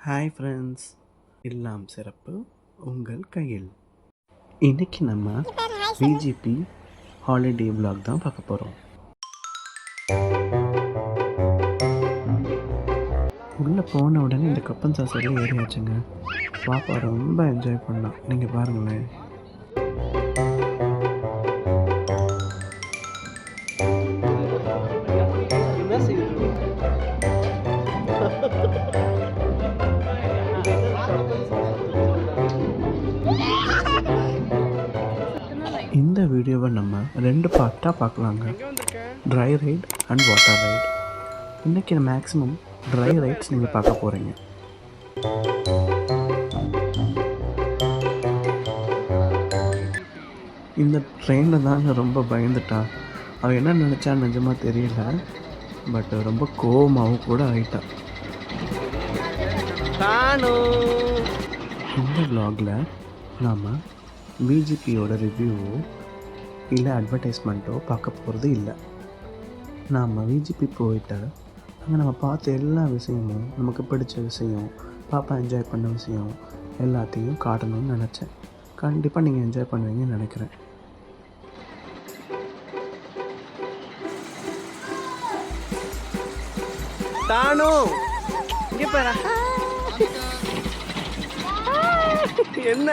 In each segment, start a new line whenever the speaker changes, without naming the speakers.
Hi friends, எல்லாம் சிறப்பு உங்கள் கையில். இன்றைக்கி நம்ம விஜிபி ஹாலிடே விலாக் தான் பார்க்க போகிறோம். உள்ளே போன உடனே இந்த கப்பன் சாசரில் ஏறியாச்சுங்க. பாப்பா ரொம்ப என்ஜாய் பண்ணலாம். நீங்கள் பாருங்களேன். இந்த வீடியோவை நம்ம 2 பார்ட்டாக பார்க்கலாங்க. Try right and water right. இன்றைக்கி மேக்ஸிமம் ட்ரை ரைட்ஸ் நீங்கள் பார்க்க போகிறீங்க. இந்த ட்ரெயினில் தாங்க ரொம்ப பயந்துட்டா. அவள் என்ன நினச்சா நிஜமாக தெரியல, பட் ரொம்ப கோவமாகவும் கூட ஆகிட்டா. இந்த vlogல நாம் விஜிபியோட ரிவ்யூவோ இல்லை அட்வர்டைஸ்மெண்ட்டோ பார்க்க போகிறது இல்லை. நாம் விஜிபி போயிட்டு அங்கே நம்ம பார்த்த எல்லா விஷயமும், நமக்கு பிடிச்ச விஷயம், பாப்பா என்ஜாய் பண்ண விஷயம் எல்லாத்தையும் காட்டணும்னு நினச்சேன். கண்டிப்பாக நீங்கள் என்ஜாய் பண்ணுவீங்கன்னு நினைக்கிறேன். தானோ இங்கே பாரு. என்ன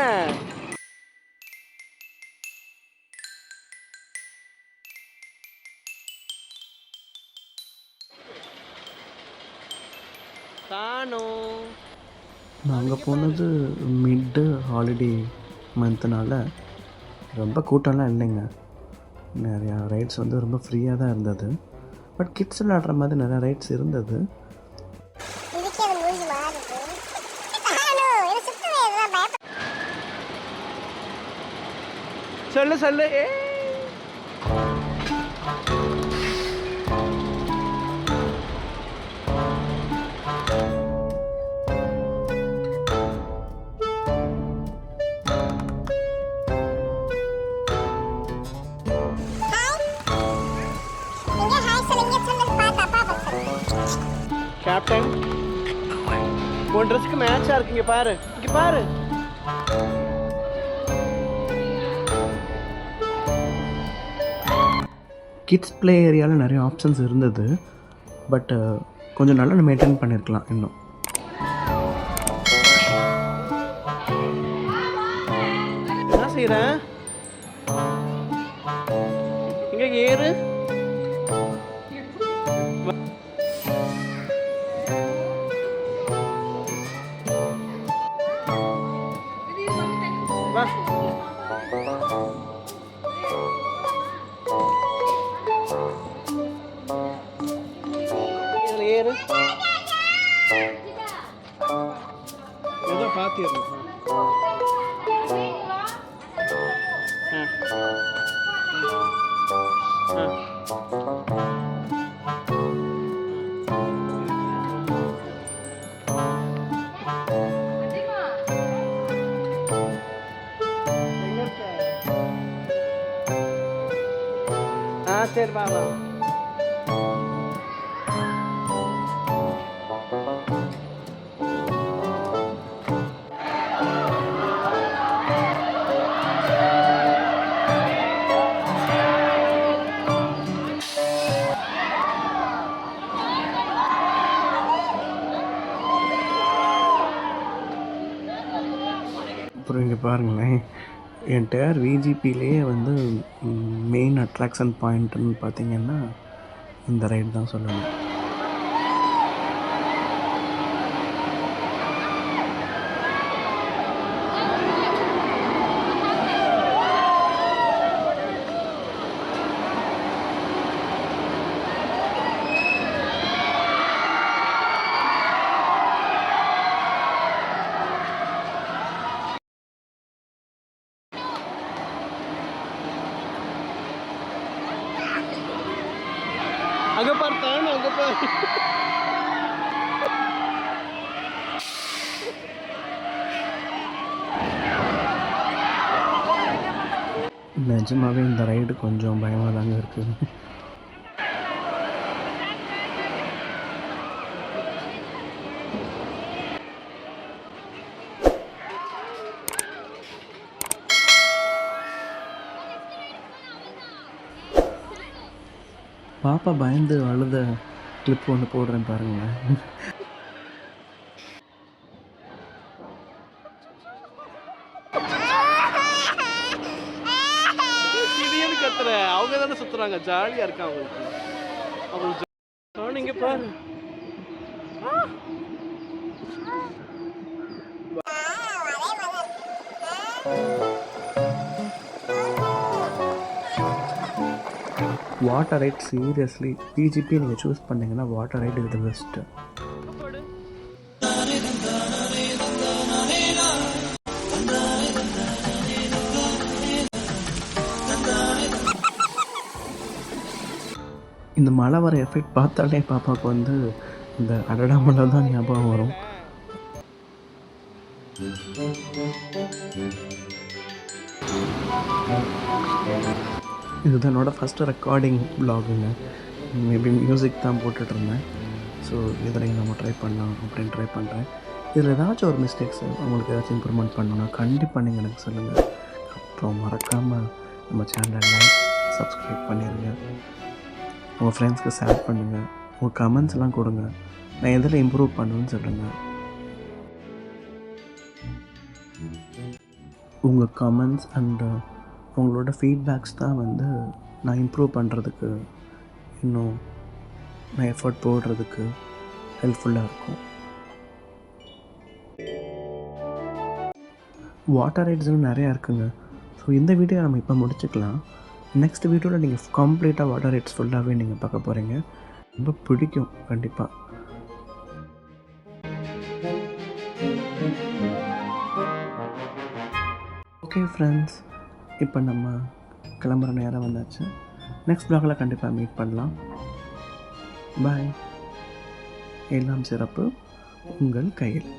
நாங்கள் போனது மிட்டு ஹாலிடே மந்த்னால ரொம்ப கூட்டம்லாம் இல்லைங்க. நிறையா ரைட்ஸ் வந்து ரொம்ப ஃப்ரீயாக தான் இருந்தது. பட் கிட்ஸ் விளையாடுற மாதிரி நிறையா ரைட்ஸ் இருந்தது. சொல்லு கேப்டன், உன் ட்ரெஸ்க்கு மேட்சா இருக்கு. இங்க பாரு. கிட்ஸ் ப்ளே ஏரியாவில் நிறைய ஆப்ஷன்ஸ் இருந்தது. பட் கொஞ்சம் நல்லா மெயின்டைன் பண்ணியிருக்கலாம் இன்னும். என்ன செய்கிறேன்? இங்கே ஏறு. ஏறு. ஏதோ பாத்திரணும். சரி பாபா. அப்புறம் இங்கே பாருங்களேன், என்டையர் விஜிபிலேயே வந்து மெயின் அட்ராக்ஷன் பாயிண்ட்டுன்னு பார்த்தீங்கன்னா இந்த ரைடு தான் சொல்லணும்.
அங்கே பார்த்தேன் அங்கே பாரு.
நிஜமாவே இந்த ரைடு கொஞ்சம் பயமாக தாங்க இருக்குது. பாப்பா பயந்து அழுத கிளிப் ஒன்று போடுறேன் பாருங்களேன்.
கிளியன்னு கத்துற அவங்க தானே சுத்துறாங்க, ஜாலியா இருக்கா அவங்களுக்கு. அவங்க நீங்க பாரு.
வாட்டர் ரைட் சீரியஸ்லி பிஜிபி நீங்கள் சூஸ் பண்ணிங்கன்னா வாட்டர் ரைட் இது பெஸ்ட்டு. இந்த மழை வர எஃபெக்ட் பார்த்தாலே பாப்பாவுக்கு வந்து இந்த அடடா மழை தான் ஞாபகம் வரும். இதுதான் என்னோடய ஃபஸ்ட்டு ரெக்கார்டிங் வ்ளாகுங்க. மேபி மியூசிக் தான் போட்டுட்ருந்தேன். ஸோ இதில் நம்ம ட்ரை பண்ணலாம் அப்படின்னு ட்ரை பண்ணுறேன். இதில் ஏதாச்சும் ஒரு மிஸ்டேக்ஸ் உங்களுக்கு ஏதாச்சும் இம்ப்ரூவ்மெண்ட் பண்ணணுன்னா கண்டிப்பாக நீங்கள் எனக்கு சொல்லுங்கள். அப்புறம் மறக்காமல் நம்ம சேனலை லைக் சப்ஸ்கிரைப் பண்ணிடுங்க. உங்கள் ஃப்ரெண்ட்ஸ்க்கு ஷேர் பண்ணுங்கள். உங்கள் கமெண்ட்ஸ்லாம் கொடுங்க. நான் எதில் இம்ப்ரூவ் பண்ணுவேன்னு சொல்லுங்கள். உங்கள் கமெண்ட்ஸ் அண்டு உங்களோட ஃபீட்பேக்ஸ் தான் வந்து நான் இம்ப்ரூவ் பண்ணுறதுக்கு, இன்னும் நான் எஃபர்ட் போடுறதுக்கு ஹெல்ப்ஃபுல்லாக இருக்கும். வாட்டர் ரைட்ஸ்லாம் நிறையா இருக்குங்க. ஸோ இந்த வீடியோ நம்ம இப்போ முடிச்சுக்கலாம். நெக்ஸ்ட் வீடியோவில் நீங்கள் கம்ப்ளீட்டாக வாட்டர் ரைட்ஸ் ஃபுல்லாகவே நீங்கள் பார்க்க போகிறீங்க. ரொம்ப பிடிக்கும் கண்டிப்பாக. ஓகே ஃப்ரெண்ட்ஸ், இப்போ நம்ம கிளம்புற நேரம் வந்தாச்சு. நெக்ஸ்ட் வ்ளாகில் கண்டிப்பாக மீட் பண்ணலாம். பாய். எல்லாம் சிறப்பு உங்கள் கையில்.